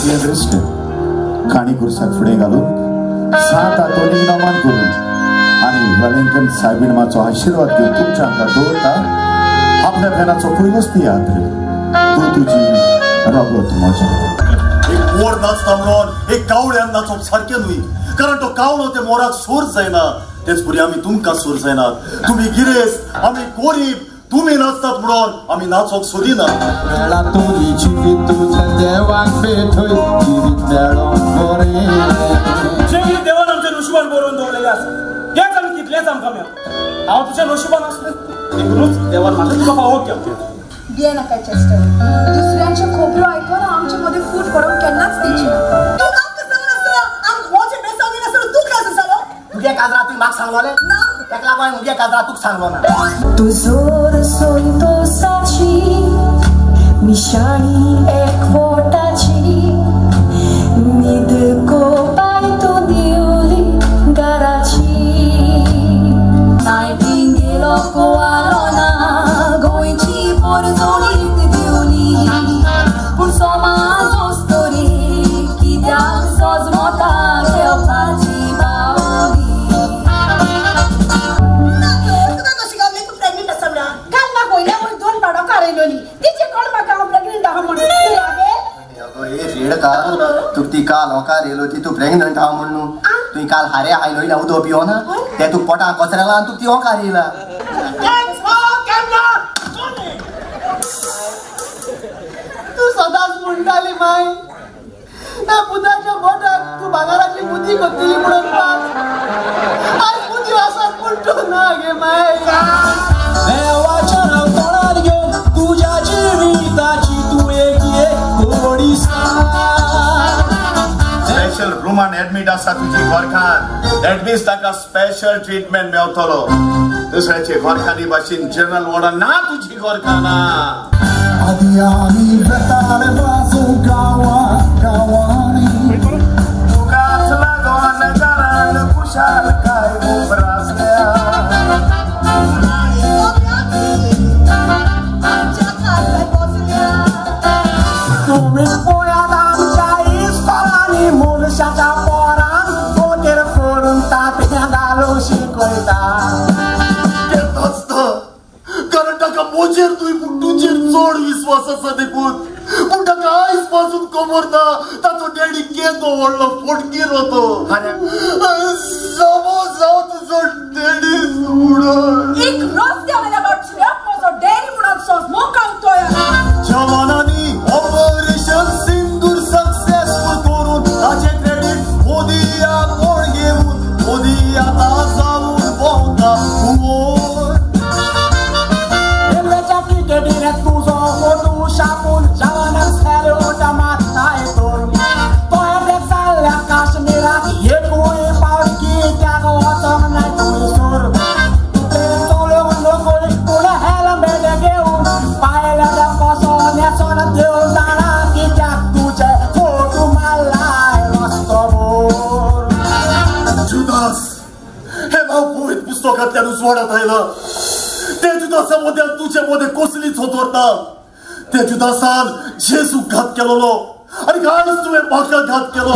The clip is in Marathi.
दृष्ट काणी कुर्साक फुडें घालून 7 हातोनी नमन करून आणि वेलिंगटन साहेबीन माचो आशीर्वाद घेवन तुमच्या हातात दवरता आपल्या फेनाचो पयलोच तियात्र तूं तुजी रगत म्हजें एक मोर नाचता म्हणून एक कावळ्यान नाचप सारकें न्हय कारण तो कावळो ते मोराक सोर जायना तेच पुरी आमी तुमकां सोर जायनात तुम्ही गिरेस्त आमी गरीब तुम्ही नाचतात म्हणून आमी नाचोक सोदिना वेळा तुजी जिवीत तुजें देवाक भेटय जिवीत मेळोन बरें जिवीत देवान आमच्या नशिबान बरोवन दवरलेलें आसा हेच आमी कितलेंच आमकां मेळटा हांव तुज्या नशिबान आसलें देखूनच देवान म्हाका तुका फावो केलो बिये नाका चेस्टर दुसऱ्यांचे खोबऱ्यो आयकून आमचे मध्ये फूट पडोवंक केन्नाच दिवची ना तू आमकां सांगून आसलो आमी मोचे बेसावून आसलो तू क्लास आसलो तुगे काजरा तुवें म्हाका सांगलोलें ना तेका लागून म्हगे काजरा तुका सांगलो ना तुजोर संतोषाची मिशाणी एकवटाची न्हीद कोपाय तूं दिवली घराची नायटिंगेलो कोवालो ना गोंयची पोरजोळीत दिवली पूण समाज वस्तोरी कित्याक सजमोता घेवपाची बावली तुका कशी गावली तू प्रेग्नेंट आसा म्हणा काल म्हाका वयल्या वयर 2 पाडो काडयलोली तिचे कोण म्हाका हांव प्रेग्नेंट आहा म्हणून रेड का तुका ती काल होकार येयलो ती तूं प्रेग्नंट आहा म्हणून तुवें काल हारे आयलोयला उदो पियो ना ते तूं पोटां कोचरेला आनी तुका ती होकार येयला तू सदांच म्हणटाली माय त्या पुताच्या पोटाक तू भांगाराची मुदी करतली म्हणून आज मुदी आसात पूण तूं ना गे माय देवाच्या अवतारार घेवन तुज्या जिविताची तूं एक गोडी स्पेशल रूमान ऍडमिट आसा तुजी घरखान दॅट मीन्स ताका स्पेशल ट्रीटमेंट मेवतलो दुसऱ्याचे घरखानी भाशेन जनरल वॉर्डान ना तुजी घरखाना आदी आमी बेतार वाजू गावांनी तुकाच लागोन घरान कुशाल काय उबरासल्या तुम्ही पोयात आमच्या इस्कॉलांनी मुलशाच्या पोरांक पोटेर करून तात्या घालून शिकयता तेच तो कारण ताका मोजेर तुवें पुट्टूचेर चड विश्वास आसा देखून पूण ताका आयज पासून खबर ना ताचो डॅडी केदो व्हडलो फोटकीर होतो समज जावं तुजो डॅडी सोडून एक रस्त्या वयल्या बाटल्याक म्हजो डॅडी म्हणून सजमो कावतोय जवानांनी ऑपरेशन सिंदूर सक्सेसफुल करून ताचे क्रेडिट मोदिया कोण घेऊन मोदी आता जाऊन भोंवता उमोर रेल्वेच्या तिकेटीने तुजो फोटो छापून जवानाक सॅल्यूट मारताय तो येते चालल्या काश्मीराक एकूय पावकी त्याग वचोंक नाय थंयसर तुवें चलोवंक नकोय पूण हेल्मेट घेवन पायल्या कसो नेसोन देव जाणा कित्याक तुजे फोटो मारलाय रस्तोभर जुदास हे नाव पोहीत पुस्तकांतल्यानूच वाडत आयलं ते जुदासा मदें तुजे मदें कसलीच होतोरता ते जुदासान जेजूक घात केलोलो आनी आयज तुवें म्हाका घात केलो